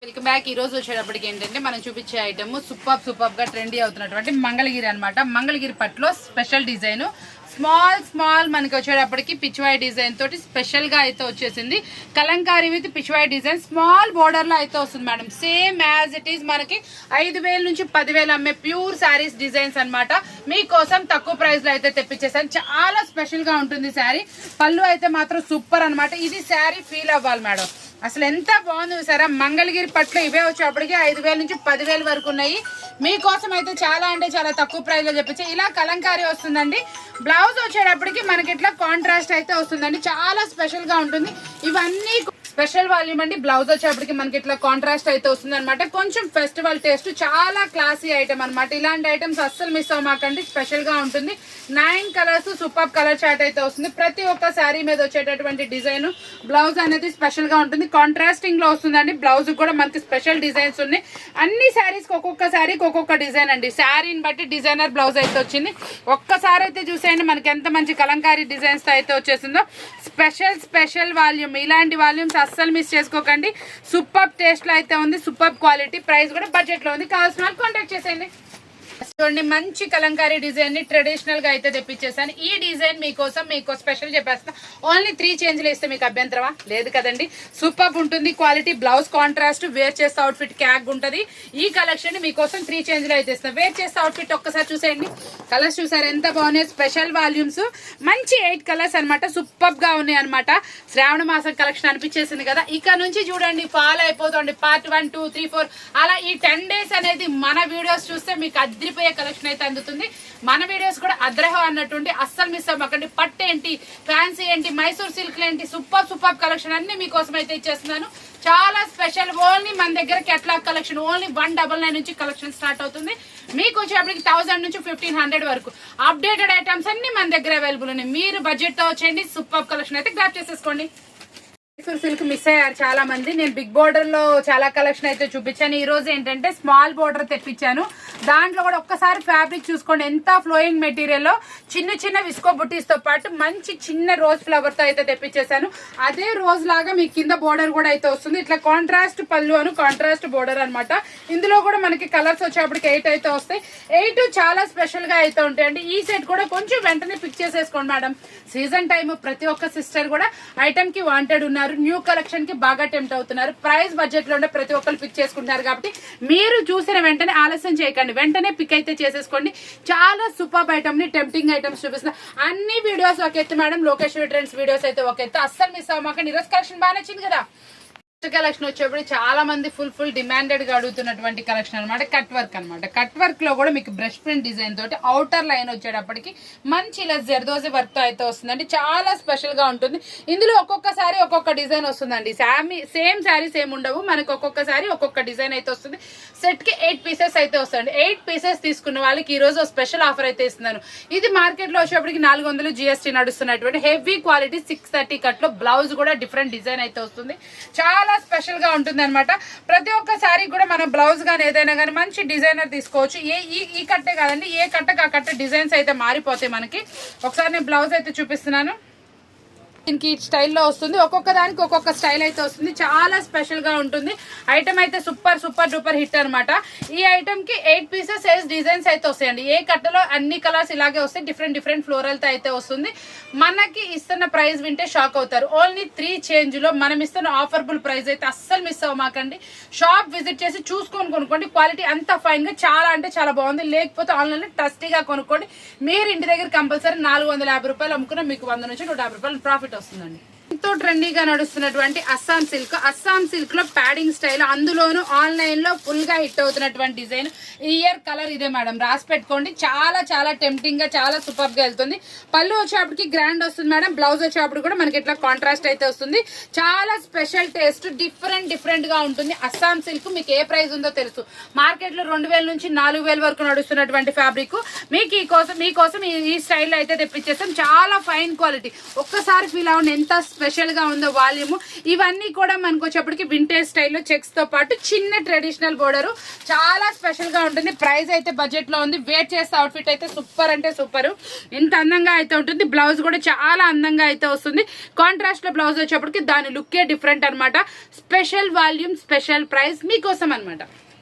Welcome back. ఈ రోజు వచ్చేటప్పటికి ఏంటంటే మనం చూపించే ఐటమ్ సూపర్ గా ట్రెండీ అవుతున్నటువంటి మంగళగిరి అన్నమాట. మంగళగిరి పట్టులో స్పెషల్ డిజైన్ స్మాల్ మనకి వచ్చేటప్పటికి పిచ్వాయి డిజైన్ తోటి స్పెషల్ గా అయితే వచ్చేసింది. Kalamkari with Pichwai design small border లో అయితే వస్తుంది madam. Same as it is మనకి 5,000 నుంచి 10,000 అమ్మే ప్యూర్ శారీస్ డిజైన్స్ అన్నమాట. మీకోసం తక్కువ ప్రైస్ లో అయితే తెప్పించేసాను. చాలా స్పెషల్ గా ఉంటుంది శారీ. పళ్ళు అయితే మాత్రం సూపర్ అన్నమాట. ఇది శారీ ఫీల్ అవ్వాలి మేడం. అసలు ఎంత బాగుంది సరే. మంగళగిరి పట్లు ఇవే వచ్చేప్పటికి 5,000 నుంచి 10,000 వరకు ఉన్నాయి. మీకోసం అయితే చాలా అంటే చాలా తక్కువ ప్రైస్ లో చెప్పించి ఇలా కలంకారీ వస్తుందండి. బ్లౌజ్ వచ్చేటప్పటికి మనకి ఇట్లా కాంట్రాస్ట్ అయితే వస్తుందండి. చాలా స్పెషల్ గా ఉంటుంది. ఇవన్నీ స్పెషల్ వాల్యూమ్ అండి. బ్లౌజ్ వచ్చేప్పటికి మనకి ఇట్లా కాంట్రాస్ట్ అయితే వస్తుంది అనమాట. కొంచెం ఫెస్టివల్ టేస్ట్, చాలా క్లాసీ ఐటమ్ అనమాట. ఇలాంటి ఐటమ్స్ అస్సలు మిస్ అవ్వమాకండి. స్పెషల్ గా ఉంటుంది. 9 కలర్స్ సూపర్ కలర్ చార్ట్ అయితే వస్తుంది. ప్రతి ఒక్క శారీ మీద వచ్చేటటువంటి డిజైన్ బ్లౌజ్ అనేది స్పెషల్ గా ఉంటుంది. కాంట్రాస్టింగ్ లో వస్తుందండి. బ్లౌజ్ కూడా మనకి స్పెషల్ డిజైన్స్ ఉన్నాయి. అన్ని శారీస్ ఒక్కొక్క శారీకి ఒక్కొక్క డిజైన్ అండి. శారీని బట్టి డిజైనర్ బ్లౌజ్ అయితే వచ్చింది. ఒక్కసారి అయితే చూసేయండి మనకి ఎంత మంచి కలంకారీ డిజైన్స్ తో అయితే వచ్చేసిందో. Special volume. ఇలాంటి వాల్యూమ్స్ అస్సలు మిస్ చేసుకోకండి. సూపర్ టేస్ట్ లో అయితే ఉంది. Super quality. ప్రైస్ కూడా బడ్జెట్ లో ఉంది. కావాల్సిన వాళ్ళు కాంటాక్ట్ చేసేయండి. చూడండి మంచి కలంకారీ డిజైన్ ని ట్రెడిషనల్ గా అయితే తెప్పించేసాను. ఈ డిజైన్ మీకోసం మీకు స్పెషల్ చెప్పేస్తా. ఓన్లీ 3 చేంజ్లు ఇస్తే మీకు అభ్యంతరమా? లేదు కదండి. సూపర్ ఉంటుంది క్వాలిటీ. బ్లౌజ్ కాంట్రాస్ట్, వేర్ చేస్తే అవుట్ఫిట్ క్యాగ్ ఉంటుంది. ఈ కలెక్షన్ మీకోసం 3 చేంజ్లు అయితే ఇస్తాం. వేర్ చేస్తే అవుట్ఫిట్ ఒక్కసారి చూసేయండి. కలర్స్ చూసారు ఎంత బాగున్నాయి. స్పెషల్ వాల్యూమ్స్ మంచి 8 కలర్స్ అనమాట. సూపర్ గా ఉన్నాయి అనమాట. శ్రావణ మాసం కలెక్షన్ అనిపించేసింది కదా. ఇక నుంచి చూడండి ఫాలో అయిపోతుంది. పార్ట్ 1, 2, 3, 4 అలా ఈ 10 days అనేది మన వీడియోస్ చూస్తే మీకు అదిరిపోయే కలెక్షన్ అయితే అందుతుంది. మన వీడియోస్ కూడా అద్రహం అన్నట్టుండి అస్సలు మిస్ అవ్వకండి. పట్టు ఏంటి, ఫ్యాన్సీ ఏంటి, మైసూర్ సిల్క్ ఏంటి, సూపర్ కలెక్షన్ అన్ని మీకోసం అయితే ఇచ్చేస్తున్నాను. చాలా స్పెషల్. ఓన్లీ మన దగ్గర కేటలాగ్ కలెక్షన్ ఓన్లీ 199 నుంచి కలెక్షన్ స్టార్ట్ అవుతుంది. మీకు వచ్చేప్పటికి 1000 నుంచి 1500 వరకు అప్డేటెడ్ ఐటమ్స్ అన్ని మన దగ్గర అవైలబుల్ ఉన్నాయి. మీరు బడ్జెట్ తో వచ్చేయండి. సూపర్ కలెక్షన్ అయితే గ్రాప్ చేసేసుకోండి. మైసూర్ సిల్క్ మిస్ అయ్యారు చాలా మంది. నేను బిగ్ బోర్డర్ లో చాలా కలెక్షన్ అయితే చూపించాను. ఈ రోజు ఏంటంటే స్మాల్ బోర్డర్ తెప్పించాను. దాంట్లో కూడా ఒక్కసారి ఫ్యాబ్రిక్ చూసుకోండి ఎంత ఫ్లోయింగ్ మెటీరియల్ లో చిన్న విస్కో బుటీస్ తో పాటు మంచి చిన్న రోజ్ ఫ్లవర్ తో అయితే తెప్పించేసాను. అదే రోజ్ లాగా మీకు కింద బోర్డర్ కూడా అయితే వస్తుంది. ఇట్లా కాంట్రాస్ట్ పళ్ళు అను కాంట్రాస్ట్ బోర్డర్ అనమాట. ఇందులో కూడా మనకి కలర్స్ వచ్చేప్పటికి 8 అయితే వస్తాయి. 8 చాలా స్పెషల్ గా అయితే ఉంటాయండి. ఈ సెట్ కూడా కొంచెం వెంటనే పిక్ చేసేసుకోండి మేడం. సీజన్ టైమ్ ప్రతి ఒక్క సిస్టర్ కూడా ఐటమ్ కి వాంటెడ్ ఉన్నారు. న్యూ కలెక్షన్ కి బాగా టెంప్ట్ అవుతున్నారు. ప్రైస్ బడ్జెట్ లో ఉండే ప్రతి ఒక్కరు పిక్ చేసుకుంటున్నారు కాబట్టి మీరు చూసిన వెంటనే ఆలస్యం చేయకండి. వెంటనే పిక్ అయితే చేసేసుకోండి. చాలా సూపర్ ఐటమ్ ని టెంప్టింగ్ ఐటమ్స్ చూపిస్తున్నా. అన్ని వీడియోస్ ఒక ఎత్తు మేడం. లోకేశ్వరి ట్రెండ్స్ వీడియోస్ అయితే ఒక ఎత్తు. అస్సలు మిస్ అవ్వమాకండి. ఈరోజు కలెక్షన్ బాగా నచ్చింది కదా. కలెక్షన్ వచ్చేప్పుడు చాలా మంది ఫుల్ డిమాండెడ్ గా అడుగుతున్నటువంటి కలెక్షన్ అనమాట. కట్ వర్క్ అనమాట. కట్ వర్క్ లో కూడా మీకు బ్రష్ ప్రింట్ డిజైన్ తోటి అవుటర్ లైన్ వచ్చేటప్పటికి మంచి ఇలా జర్దోజీ వర్క్ తో అయితే వస్తుందండి. చాలా స్పెషల్ గా ఉంటుంది. ఇందులో ఒక్కొక్కసారి ఒక్కొక్క డిజైన్ వస్తుందండి. సేమ్ శారీ సేమ్ ఉండవు. మనకి ఒక్కొక్కసారి ఒక్కొక్క డిజైన్ అయితే వస్తుంది. సెట్ కి 8 పీసెస్ అయితే వస్తుంది. 8 పీసెస్ తీసుకున్న వాళ్ళకి ఈ రోజు స్పెషల్ ఆఫర్ అయితే ఇస్తున్నాను. ఇది మార్కెట్ లో వచ్చేప్పటికి 400 GST నడుస్తున్నటువంటి హెవీ క్వాలిటీ 630 కట్ లో బ్లౌజ్ కూడా డిఫరెంట్ డిజైన్ అయితే వస్తుంది. చాలా స్పెషల్ గా ఉంటుంది అనమాట. ప్రతి ఒక్క శారీ కూడా మనం బ్లౌజ్ గానీ ఏదైనా కానీ మంచి డిజైనర్ తీసుకోవచ్చు. ఈ కట్టే కాదండి, ఏ కట్టకు ఆ కట్ట డిజైన్స్ అయితే మారిపోతాయి మనకి. ఒకసారి నేను బ్లౌజ్ అయితే చూపిస్తున్నాను. దీనికి స్టైల్లో వస్తుంది. ఒక్కొక్క దానికి ఒక్కొక్క స్టైల్ అయితే వస్తుంది. చాలా స్పెషల్ గా ఉంటుంది. ఐటమ్ అయితే సూపర్ డూపర్ హిట్ అనమాట. ఈ ఐటమ్ కి 8 పీసెస్ 8 డిజైన్స్ అయితే వస్తాయండి. ఏ కట్టలో అన్ని కలర్స్ ఇలాగే వస్తాయి. డిఫరెంట్ ఫ్లోరల్ తో అయితే వస్తుంది. మనకి ఇస్తున్న ప్రైస్ వింటే షాక్ అవుతారు. ఓన్లీ 3 చేంజ్ లో మనం ఇస్తున్న ఆఫర్బుల్ ప్రైస్ అయితే అస్సలు మిస్ అవ్వమాకండి. షాప్ విజిట్ చేసి చూసుకొని కొనుక్కోండి. క్వాలిటీ అంత ఫైన్ గా చాలా అంటే చాలా బాగుంది. లేకపోతే ఆన్లైన్ లో ట్రస్టీగా కొనుక్కోండి. మీరు ఇంటి దగ్గర కంపల్సరీ 450 రూపాయలు అమ్ముకున్నా మీకు 100 నుంచి 150 రూపాయలు ప్రాఫిట్ వస్తుందండి. ఎంతో ట్రెండీగా నడుస్తున్నటువంటి అస్సాం సిల్క్ లో ప్యాడింగ్ స్టైల్, అందులోను ఆన్లైన్ లో ఫుల్ గా హిట్ అవుతున్నటువంటి డిజైన్. ఇయర్ కలర్ ఇదే మేడం. రాసి పెట్టుకోండి. చాలా టెంప్టింగ్ గా చాలా సూపర్ గా వెళ్తుంది. పళ్ళు వచ్చేప్పటికి గ్రాండ్ వస్తుంది మేడం. బ్లౌజ్ వచ్చేప్పుడు కూడా మనకి ఇట్లా కాంట్రాస్ట్ అయితే వస్తుంది. చాలా స్పెషల్ టేస్ట్ డిఫరెంట్ గా ఉంటుంది. అస్సాం సిల్క్ మీకు ఏ ప్రైస్ ఉందో తెలుసు. మార్కెట్ లో 2000 నుంచి 4000 వరకు నడుస్తున్నటువంటి ఫ్యాబ్రిక్ మీకు మీకోసం ఈ స్టైల్ అయితే తెప్పించేస్తాం. చాలా ఫైన్ క్వాలిటీ. ఒక్కసారి ఫీల్ అవ్వండి ఎంత స్పెషల్ గా ఉందో వాల్యూమ్. ఇవన్నీ కూడా మనకు వచ్చేప్పటికి వింటేజ్ స్టైల్లో చెక్స్ తో పాటు చిన్న ట్రెడిషనల్ బోర్డర్, చాలా స్పెషల్ గా ఉంటుంది. ప్రైస్ అయితే బడ్జెట్ లో ఉంది. వేర్ చేస్తే అవుట్ఫిట్ అయితే సూపర్ అంటే సూపర్, ఎంత అందంగా అయితే ఉంటుంది. బ్లౌజ్ కూడా చాలా అందంగా అయితే వస్తుంది. కాంట్రాస్ట్ లో బ్లౌజ్ వచ్చేప్పటికి దాని లుక్కే డిఫరెంట్ అనమాట. స్పెషల్ వాల్యూమ్, స్పెషల్ ప్రైస్ మీకోసం అనమాట.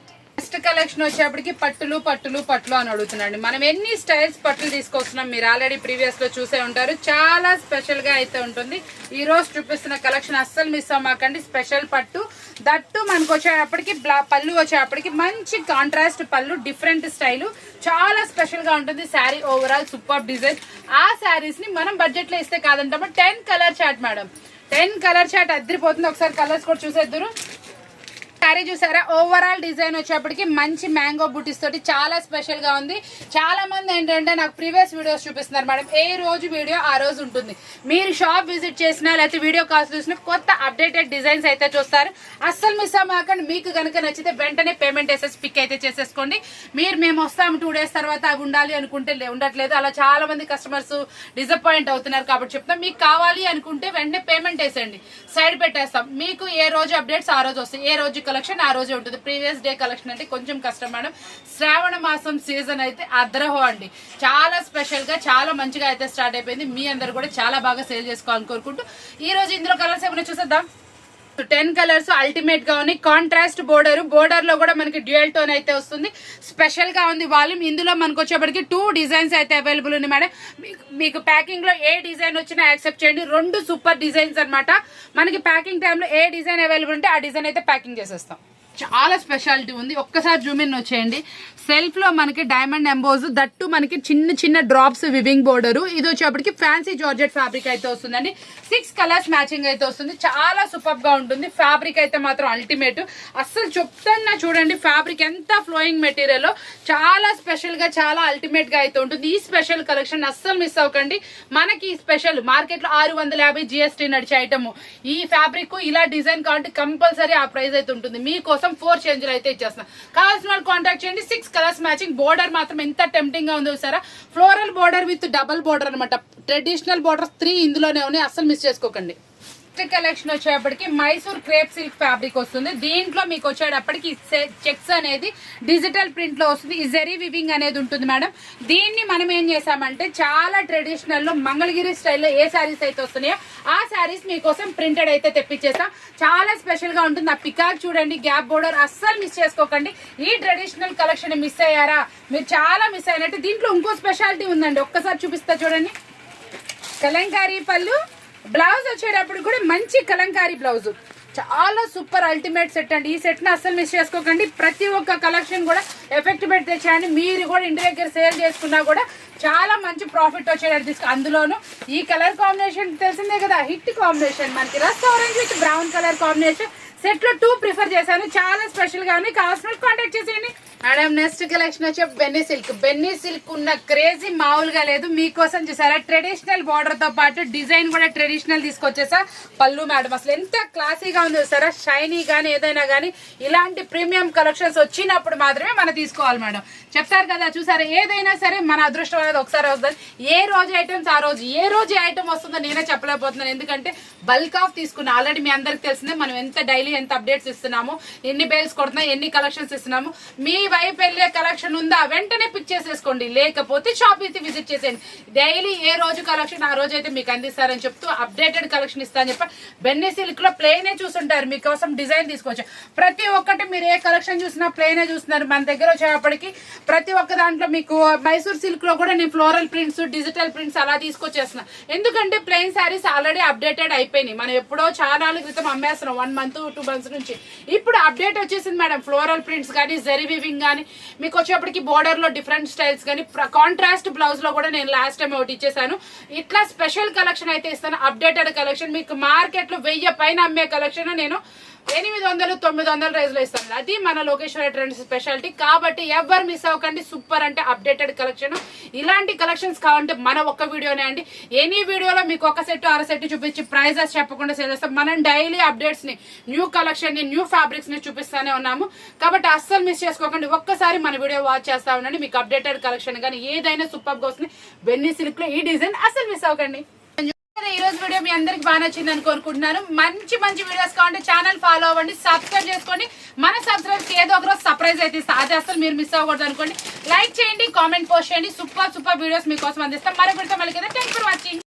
నెక్స్ట్ కలెక్షన్ వచ్చేప్పటికి పట్టులు పట్టులు పట్లు అని అడుగుతున్నాండి. మనం ఎన్ని స్టైల్స్ పట్టులు తీసుకొస్తున్నాం, మీరు ఆల్రెడీ ప్రీవియస్ లో చూసే ఉంటారు. చాలా స్పెషల్ గా అయితే ఉంటుంది. ఈ రోజు చూపిస్తున్న కలెక్షన్ అస్సలు మిస్ అవ్వకండి. స్పెషల్ పట్టు, దట్టు మనకు వచ్చేటప్పటికి పళ్ళు వచ్చేటప్పటికి మంచి కాంట్రాస్ట్ పళ్ళు, డిఫరెంట్ స్టైల్, చాలా స్పెషల్ గా ఉంటుంది. Sari overall super design. ఆ శారీస్ ని మనం బడ్జెట్ లో ఇస్తే కాదంటామా. 10 colour chart madam, 10 colour chart అద్దరిపోతుంది. ఒకసారి కలర్స్ కూడా చూసేద్దరు. శారీ చూసారా, ఓవరాల్ డిజైన్ వచ్చేప్పటికి మంచి మ్యాంగో బూటీస్ తోటి చాలా స్పెషల్ గా ఉంది. చాలా మంది ఏంటంటే నాకు ప్రీవియస్ వీడియోస్ చూపిస్తున్నారు మేడం. ఏ రోజు వీడియో ఆ రోజు ఉంటుంది. మీరు షాప్ విజిట్ చేసినా లేకపోతే వీడియో కాల్స్ చూసినా కొత్త అప్డేటెడ్ డిజైన్స్ అయితే చూస్తారు. అస్సలు మిస్ అవ్వకండి. మీకు కనుక నచ్చితే వెంటనే పేమెంట్ వేసేసి పిక్ అయితే చేసేసుకోండి. మేము వస్తాము 2 days తర్వాత అవి ఉండాలి అనుకుంటే ఉండట్లేదు. అలా చాలా మంది కస్టమర్స్ డిసప్పాయింట్ అవుతున్నారు. కాబట్టి చెప్తాం, మీకు కావాలి అనుకుంటే వెంటనే పేమెంట్ వేసేయండి, సైడ్ పెట్టేస్తాం. మీకు ఏ రోజు అప్డేట్స్ ఆ రోజు వస్తాయి. ఏ రోజు కలెక్షన్ ఆ రోజే ఉంటుంది. ప్రీవియస్ డే కలెక్షన్ అంటే కొంచెం కష్టం మేడం. శ్రావణ మాసం సీజన్ అయితే అద్రహో అండి. చాలా స్పెషల్ గా చాలా మంచిగా అయితే స్టార్ట్ అయిపోయింది. మీ అందరు కూడా చాలా బాగా సేల్ చేసుకోవాలని కోరుకుంటూ ఈ రోజు ఇందులో కలర్స్ ఏమైనా చూసేద్దాం. 10 కలర్స్ అల్టిమేట్ గా ఉన్నాయి. కాంట్రాస్ట్ బోర్డర్ లో కూడా మనకి డ్యూయల్ టోన్ అయితే వస్తుంది. స్పెషల్ గా ఉంది వాల్యూమ్. ఇందులో మనకు వచ్చేప్పటికి 2 డిజైన్స్ అయితే అవైలబుల్ ఉంది మేడం. మీకు ప్యాకింగ్ లో ఏ డిజైన్ వచ్చినా యాక్సెప్ట్ చేయండి. 2 సూపర్ డిజైన్స్ అనమాట. మనకి ప్యాకింగ్ టైంలో ఏ డిజైన్ అవైలబుల్ ఉంటే ఆ డిజైన్ అయితే ప్యాకింగ్ చేసేస్తాం. చాలా స్పెషాలిటీ ఉంది. ఒక్కసారి జూమ్ ఇన్ వచ్చేయండి. సెల్ఫ్ లో మనకి డైమండ్ ఎంబోజ్, దట్టు మనకి చిన్న చిన్న డ్రాప్స్ వివింగ్ బోర్డర్. ఇది వచ్చేప్పటికి ఫ్యాన్సీ జార్జెట్ ఫ్యాబ్రిక్ అయితే వస్తుందండి. 6 కలర్స్ మ్యాచింగ్ అయితే వస్తుంది. చాలా సూపర్ గా ఉంటుంది. ఫ్యాబ్రిక్ అయితే మాత్రం అల్టిమేట్. అస్సలు చెప్తున్నా చూడండి, ఫ్యాబ్రిక్ ఎంత ఫ్లోయింగ్ మెటీరియల్, చాలా స్పెషల్ గా చాలా అల్టిమేట్ గా అయితే ఉంటుంది. ఈ స్పెషల్ కలెక్షన్ అస్సలు మిస్ అవ్వకండి. మనకి స్పెషల్ మార్కెట్ లో 650 GST నడిచే ఐటమ్. ఈ ఫ్యాబ్రిక్ ఇలా డిజైన్ కాబట్టి కంపల్సరీ ఆ ప్రైస్ అయితే ఉంటుంది. మీకోసం 4 చేంజ్లు అయితే ఇచ్చేస్తున్నాం. కావాల్సిన వాళ్ళు కాంటాక్ట్ చేయండి. 6 కలర్స్ మ్యాచింగ్. బోర్డర్ మాత్రం ఎంత టెంప్టింగ్ గా ఉందో చూసారా. Floral border with double border అనమాట. ట్రెడిషనల్ బోర్డర్ 3 ఇందులోనే ఉన్నాయి. అస్సలు మిస్ చేసుకోకండి. కలెక్షన్ వచ్చేటప్పటికి మైసూర్ క్రేప్ సిల్క్ ఫ్యాబ్రిక్ వస్తుంది. దీంట్లో మీకు వచ్చేటప్పటికి చెక్స్ అనేది డిజిటల్ ప్రింట్ లో వస్తుంది. ఈ జెరీ వివింగ్ అనేది ఉంటుంది మేడం. దీన్ని మనం ఏం చేసామంటే చాలా ట్రెడిషనల్ లో మంగళగిరి స్టైల్లో ఏ శారీస్ అయితే వస్తున్నాయో ఆ శారీస్ మీకోసం ప్రింటెడ్ అయితే తెప్పించేస్తాం. చాలా స్పెషల్ గా ఉంటుంది. ఆ పికాక్ చూడండి, గ్యాప్ బోర్డర్, అస్సలు మిస్ చేసుకోకండి. ఈ ట్రెడిషనల్ కలెక్షన్ మిస్ అయ్యారా, మీరు చాలా మిస్ అయినట్టు. దీంట్లో ఇంకో స్పెషాలిటీ ఉందండి, ఒక్కసారి చూపిస్తా చూడండి. కలంకారీ పళ్ళు, బ్లౌజ్ వచ్చేటప్పుడు కూడా మంచి కలంకారీ బ్లౌజ్. చాలా సూపర్ అల్టిమేట్ సెట్ అండి. ఈ సెట్ ని అస్సలు మిస్ చేసుకోకండి. ప్రతి ఒక్క కలెక్షన్ కూడా ఎఫెక్ట్ పెడితే చేయండి. మీరు కూడా ఇంటి దగ్గర సేల్ చేసుకున్నా కూడా చాలా మంచి ప్రాఫిట్ వచ్చేటట్టు తీసుకో. అందులోను ఈ కలర్ కాంబినేషన్ తెలిసిందే కదా, హిట్ కాంబినేషన్. మనకి rust orange with brown colour combination. Set లో 2 ప్రిఫర్ చేశాను. చాలా స్పెషల్ గా ఉంది. కావాల్సిన కాంటాక్ట్ చేసేయండి మేడం. నెక్స్ట్ కలెక్షన్ వచ్చి బెన్నీ సిల్క్. బెన్నీ సిల్క్ ఉన్న క్రేజీ మామూలుగా లేదు. మీకోసం చూసారా, ట్రెడిషనల్ బార్డర్ తో పాటు డిజైన్ కూడా ట్రెడిషనల్ తీసుకొచ్చేసా. పళ్ళు మేడం అసలు ఎంత క్లాసీగా ఉంది చూసారా. షైనీ గానీ ఏదైనా గానీ ఇలాంటి ప్రీమియం కలెక్షన్స్ వచ్చినప్పుడు మాత్రమే మనం తీసుకోవాలి మేడం. చెప్తారు కదా, చూసారా, ఏదైనా సరే మన అదృష్టం అనేది ఒకసారి వస్తుంది. ఏ రోజు ఐటమ్స్ ఆ రోజు, ఏ రోజు ఐటమ్ వస్తుందో నేనే చెప్పలేకపోతున్నాను. ఎందుకంటే బల్క్ ఆఫ్ తీసుకున్నా. ఆల్రెడీ మీ అందరికి తెలిసిందే మనం ఎంత డైలీ ఎంత అప్డేట్స్ ఇస్తున్నాము, ఎన్ని బేల్స్ కొడుతున్నాం, ఎన్ని కలెక్షన్స్ ఇస్తున్నాము. మీ వైపు వెళ్ళే కలెక్షన్ ఉందా వెంటనే పిక్ చేసేసుకోండి, లేకపోతే షాప్ అయితే విజిట్ చేసేయండి. డైలీ ఏ రోజు కలెక్షన్ ఆ రోజు అయితే మీకు అందిస్తారని చెప్తూ అప్డేటెడ్ కలెక్షన్ ఇస్తారని చెప్పి బెన్నీ సిల్క్ లో ప్లెయినే చూస్తుంటారు. మీకోసం డిజైన్ తీసుకొచ్చా. ప్రతి ఒక్కటి మీరు ఏ కలెక్షన్ చూసినా ప్లెయినే చూస్తున్నారు. మన దగ్గర వచ్చేటప్పటికి ప్రతి ఒక్క దాంట్లో మీకు మైసూర్ సిల్క్ లో కూడా నేను ఫ్లోరల్ ప్రింట్స్, డిజిటల్ ప్రింట్స్ అలా తీసుకొచ్చేస్తున్నా. ఎందుకంటే ప్లెయిన్ శారీస్ ఆల్రెడీ అప్డేటెడ్ అయిపోయినాయి. మనం ఎప్పుడో చాలా క్రితం అమ్మేస్తున్నాం, 1 month 2 months నుంచి. ఇప్పుడు అప్డేట్ వచ్చేసింది మేడం. ఫ్లోరల్ ప్రింట్స్ కానీ, జెరీ వివింగ్ కానీ, మీకు వచ్చేప్పటికి బోర్డర్ లో డిఫరెంట్ స్టైల్స్ కానీ, కాంట్రాస్ట్ బ్లౌజ్ లో కూడా నేను లాస్ట్ టైం ఒకటి ఇచ్చేసాను. ఇట్లా స్పెషల్ కలెక్షన్ అయితే ఇస్తాను. అప్డేటెడ్ కలెక్షన్ మీకు మార్కెట్ లో 1000 పైన అమ్మే కలెక్షన్ నేను 800-900 రేంజ్ లో ఇస్తాను. అది మన లోకేశ్వర ట్రెండ్స్ స్పెషాలిటీ. కాబట్టి ఎవరు మిస్ అవ్వకండి. సూపర్ అంటే అప్డేటెడ్ కలెక్షన్. ఇలాంటి కలెక్షన్స్ కావాలంటే మన ఒక్క వీడియోనే అండి. ఎనీ వీడియోలో మీకు ఒక సెట్ 6 సెట్ చూపించి ప్రైజెస్ చెప్పకుండా సేల్ చేస్తాం. మనం డైలీ అప్డేట్స్ ని, న్యూ కలెక్షన్ ని, న్యూ ఫ్యాబ్రిక్స్ ని చూపిస్తానే ఉన్నాము. కాబట్టి అస్సలు మిస్ చేసుకోకండి. ఒక్కసారి మన వీడియో వాచ్ చేస్తా ఉండండి. మీకు అప్డేటెడ్ కలెక్షన్ కానీ ఏదైనా సూపర్ గా వస్తుంది. బెన్నీ సిల్క్ లో ఈ డిజైన్ అస్సలు మిస్ అవ్వకండి. ఈ రోజు వీడియో మీ అందరికి బాగా నచ్చింది అని కోరుకుంటున్నాను. మంచి మంచి వీడియోస్ కావాలంటే ఛానల్ ఫాలో అవ్వండి, సబ్స్క్రైబ్ చేసుకోండి. మన సబ్స్క్రైబ్ ఏదో ఒక రోజు సర్ప్రైజ్ అయితే ఇస్తా, అది అసలు మీరు మిస్ అవ్వకూడదు అనుకోండి. లైక్ చేయండి, కామెంట్ పోస్ట్ చేయండి. సూపర్ వీడియోస్ మీకోసం అందిస్తాం. మరొకటితో మళ్ళీ కదా. Thanks for watching.